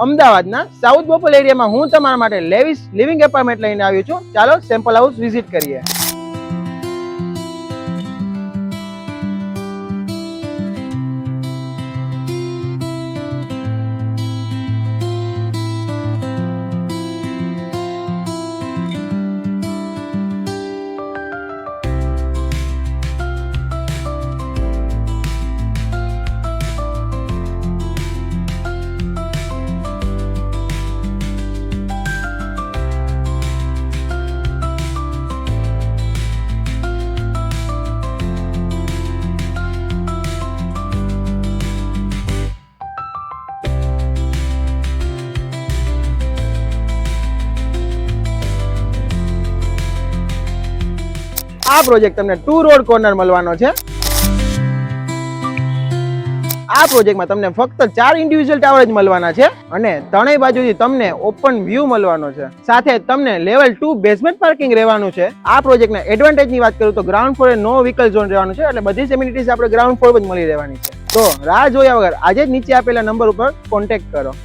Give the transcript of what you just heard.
અમદાવાદના સાઉથ બોપલ એરિયામાં હું તમારા માટે લેવિસ લિવિંગ એપાર્ટમેન્ટ લઈને આવ્યો છું. ચાલો સેમ્પલ હાઉસ વિઝિટ કરીએ. આ પ્રોજેક્ટ તમને 2 રોડ કોર્નર મળવાનો છે. આ પ્રોજેક્ટમાં તમને ફક્ત 4 ઇન્ડિવિજ્યુઅલ ટાવર જ મળવાના છે અને ત્રણેય બાજુથી તમને ઓપન વ્યૂ મળવાનો છે. સાથે તમને લેવલ 2 બેઝમેન્ટ પાર્કિંગ રહેવાનું છે. આ પ્રોજેક્ટના એડવાન્ટેજની વાત કરું તો ગ્રાઉન્ડ ફ્લોરે નો વ્હીકલ ઝોન રહેવાનું છે, એટલે બધી જ એમિનિટીઝ આપણે ગ્રાઉન્ડ ફ્લોર પર જ મળી રહેવાની છે. તો રાહ જોયા વગર આજે જ નીચે આપેલા નંબર ઉપર કોન્ટેક્ટ કરો.